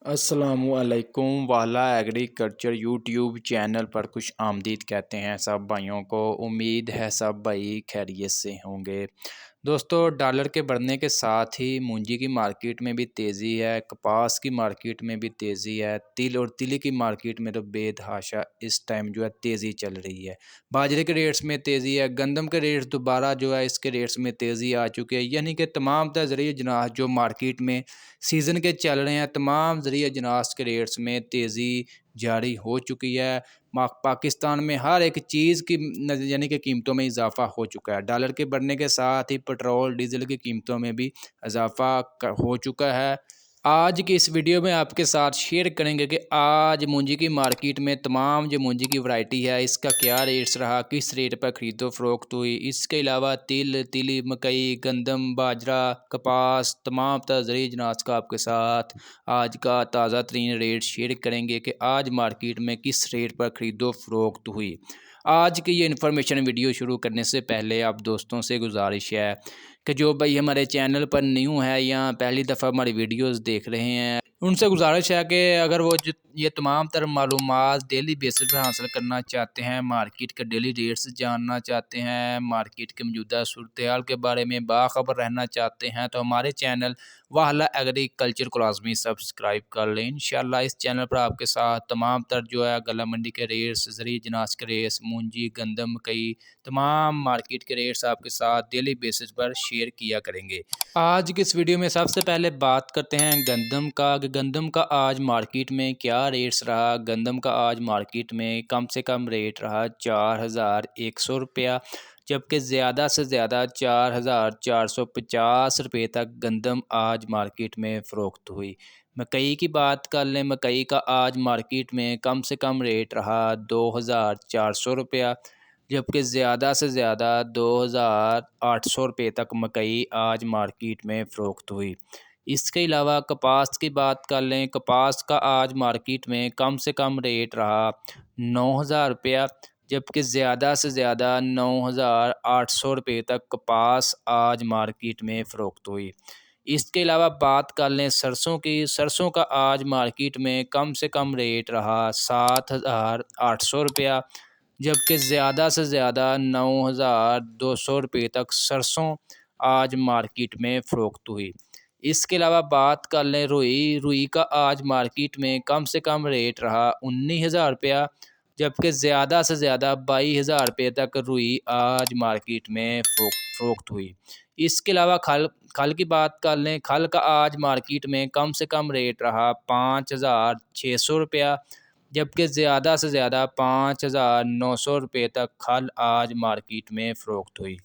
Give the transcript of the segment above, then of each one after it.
अस्सलामुअलैकुम वाला agriculture YouTube channel पर खुश आमदीद कहते हैं सब भाइयों को। उम्मीद है सब भाई खैरियत से होंगे। दोस्तों, डॉलर के बढ़ने के साथ ही मूंजी की मार्केट में भी तेज़ी है, कपास की मार्केट में भी तेज़ी है, तिल और तिली की मार्केट में तो बेतहाशा इस टाइम जो है तेज़ी चल रही है। बाजरे के रेट्स में तेज़ी है, गंदम के रेट्स दोबारा जो है इसके रेट्स में तेज़ी आ चुकी है। यानी कि तमाम तरह ज़रिए जनास जो मार्केट में सीज़न के चल रहे हैं, तमाम ज़रिए अजनास के रेट्स में तेज़ी जारी हो चुकी है। पाकिस्तान में हर एक चीज़ की यानी कि कीमतों में इजाफ़ा हो चुका है। डॉलर के बढ़ने के साथ ही पेट्रोल डीज़ल की कीमतों में भी इजाफ़ा हो चुका है। आज की इस वीडियो में आपके साथ शेयर करेंगे कि आज मूंजी की मार्केट में तमाम जो मूंजी की वैरायटी है इसका क्या रेट्स रहा, किस रेट पर ख़रीदो फरोख्त हुई। इसके अलावा तिल, तिली, मकई, गंदम, बाजरा, कपास, तमाम ज़रिए अजनास का आपके साथ आज का ताज़ा तरीन रेट शेयर करेंगे कि आज मार्केट में किस रेट पर ख़रीदो फरोख्त हुई। आज की ये इन्फॉर्मेशन वीडियो शुरू करने से पहले आप दोस्तों से गुजारिश है कि जो भाई हमारे चैनल पर न्यू है या पहली दफ़ा हमारी वीडियोस देख रहे हैं, उनसे गुजारिश है कि अगर वो ये तमाम तर मालूमात डेली बेसिस पर हासिल करना चाहते हैं, मार्केट के डेली रेट्स जानना चाहते हैं, मार्केट के मौजूदा सूरत हाल के बारे में बाखबर रहना चाहते हैं, तो हमारे चैनल वाहला एग्रीकल्चर को लाजमी सब्सक्राइब कर लें। इंशाल्लाह इस चैनल पर आपके साथ तमाम तर जो है गला मंडी के रेट्स, ज़रिए जनास के रेट्स, मूंजी, गंदम, मकई, तमाम मार्केट के रेट्स आपके साथ डेली बेसिस पर शेयर किया करेंगे। आज की इस वीडियो में सबसे पहले बात करते हैं गंदम का कि गंदम का आज मार्केट में क्या रेट्स रहा। गंदम का आज मार्केट में कम से कम रेट रहा 4100 रुपया, जबकि ज़्यादा से ज़्यादा 4450 रुपये तक गंदम आज मार्केट में फ़रोख्त हुई। मकई की बात कर लें, मकई का आज मार्केट में कम से कम रेट रहा 2400 रुपया, जबकि ज़्यादा से ज़्यादा 2800 रुपये तक मकई आज मार्केट में फ़रोख्त हुई। इसके अलावा कपास की बात कर लें, कपास का आज मार्केट में कम से कम रेट रहा 9000 रुपया, जबकि ज़्यादा से ज़्यादा 9800 रुपये तक कपास आज मार्केट में फ़रोख्त हुई। इसके अलावा बात कर लें सरसों की, सरसों का आज मार्केट में कम से कम रेट रहा 7800 रुपया, जबकि ज़्यादा से ज़्यादा 9200 रुपये तक सरसों आज मार्केट में फ़रोख्त हुई। इसके अलावा बात कर लें रुई, रुई का आज मार्केट में कम से कम रेट रहा 19,000 रुपया, जबकि ज़्यादा से ज़्यादा 22,000 रुपये तक रुई आज मार्केट में फ़रोख्त हुई। इसके अलावा खल खल की बात कर लें, खल का आज मार्केट में कम से कम रेट रहा 5,600 रुपया, जबकि ज़्यादा से ज़्यादा 5,900 रुपये तक खल आज मार्केट में फ़रोख्त हुई।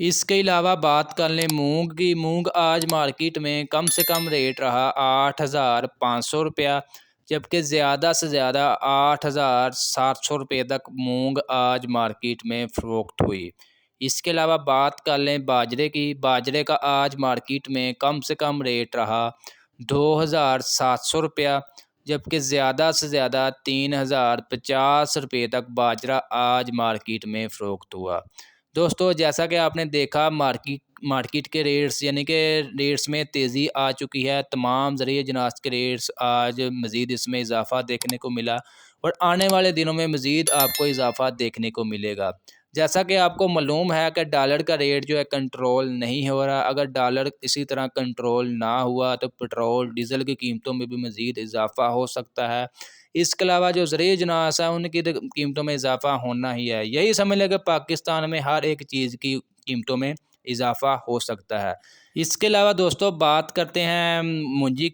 इसके अलावा बात कर लें मूंग की, मूंग आज मार्केट में कम से कम रेट रहा 8,500 रुपया, जबकि ज़्यादा से ज़्यादा 8,700 रुपये तक मूंग आज मार्केट में फ़रोख्त हुई। इसके अलावा बात कर लें बाजरे की, बाजरे का आज मार्केट में कम से कम रेट रहा 2,700 रुपया, जबकि ज़्यादा से ज़्यादा 3,050 रुपये तक बाजरा आज मार्केट में फ़रोख्त हुआ। दोस्तों, जैसा कि आपने देखा मार्केट मार्केट के रेट्स यानी कि रेट्स में तेज़ी आ चुकी है। तमाम ज़रिए जनास के रेट्स आज मज़ीद इसमें इजाफ़ा देखने को मिला और आने वाले दिनों में मज़ीद आपको इजाफ़ा देखने को मिलेगा। जैसा कि आपको मालूम है कि डॉलर का रेट जो है कंट्रोल नहीं हो रहा। अगर डॉलर इसी तरह कंट्रोल ना हुआ तो पेट्रोल डीज़ल की कीमतों में भी मज़ीद इजाफ़ा हो सकता है। इसके अलावा जो ज़रिए जनास है उनकी तो कीमतों में इजाफ़ा होना ही है। यही समझ लें कि पाकिस्तान में हर एक चीज़ की कीमतों में इजाफ़ा हो सकता है। इसके अलावा दोस्तों बात करते हैं मूंजी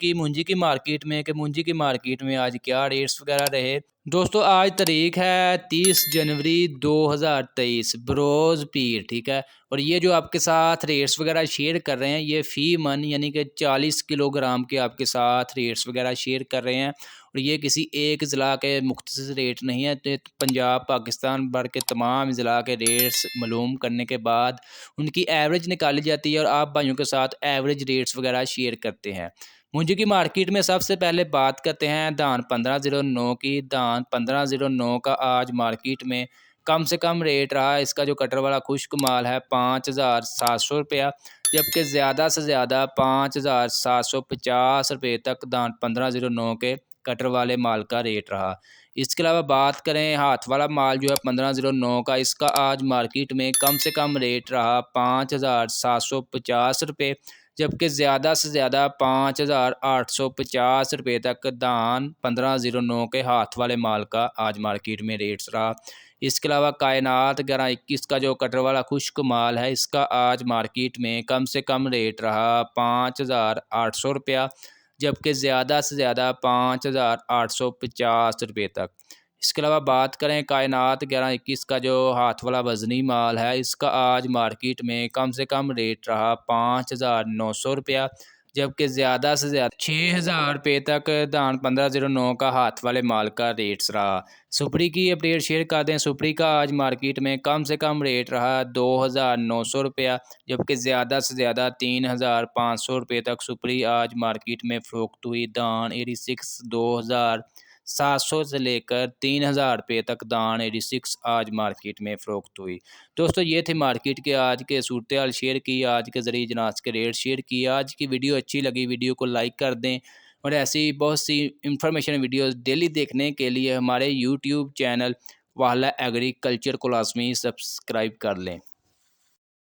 की मार्केट में कि मूंजी की मार्केट में आज क्या रेट्स वगैरह रहे। दोस्तों, आज तारीख है 30 जनवरी 2023, बरोज़ पीर, ठीक है। और ये जो आपके साथ रेट्स वगैरह शेयर कर रहे हैं ये फ़ी मन यानी कि 40 किलोग्राम के आपके साथ रेट्स वगैरह शेयर कर रहे हैं। और ये किसी एक ज़िला के मुख्तसर रेट नहीं है, तो पंजाब पाकिस्तान भर के तमाम ज़िला के रेट्स मालूम करने के बाद उनकी एवरेज निकाली जाती है और आप भाइयों के साथ एवरेज रेट्स वगैरह शेयर करते हैं। मूंजी की मार्केट में सबसे पहले बात करते हैं धान 1509 की। धान 1509 का आज मार्केट में कम से कम रेट रहा इसका जो कटर वाला खुश्क माल है 5,700 रुपया, जबकि ज़्यादा से ज़्यादा 5,750 रुपये तक दान 1509 के कटर वाले माल का रेट रहा। इसके अलावा बात करें हाथ वाला माल जो है 1509 का, इसका आज मार्केट में कम से कम रेट रहा 5,750 रुपये, जबकि ज़्यादा से ज़्यादा 5,850 रुपये तक दान 1509 के हाथ वाले माल का आज मार्केट में रेट्स रहा। इसके अलावा कायनात 1121 का जो कटर वाला खुश्क माल है, इसका आज मार्केट में कम से कम रेट रहा 5,800 रुपया, जबकि ज़्यादा से ज़्यादा 5,850 रुपये तक। इसके अलावा बात करें कायनात 1121 का जो हाथ वाला वज़नी माल है, इसका आज मार्केट में कम से कम रेट रहा 5,900 रुपया, जबकि ज़्यादा से ज़्यादा 6,000 रुपये तक दान 1509 का हाथ वाले माल का रेट्स रहा। सुपरी की अपडेट शेयर कर दें। सुपरी का आज मार्केट में कम से कम रेट रहा 2,900 रुपया, जबकि ज़्यादा से ज़्यादा 3,500 रुपये तक सुपरी आज मार्केट में फ़रोख्त हुई। दान 86 2,700 से लेकर 3,000 रुपये तक दान 86 आज मार्केट में फ़रोख्त हुई। दोस्तों ये थे मार्केट के आज के सूरत हाल शेयर की, आज के ज़रिए जनाज के रेट शेयर किए। आज की वीडियो अच्छी लगी, वीडियो को लाइक कर दें और ऐसी बहुत सी इंफॉर्मेशन वीडियोस डेली देखने के लिए हमारे यूट्यूब चैनल वाला एग्रीकल्चर को लाजमी सब्सक्राइब कर लें।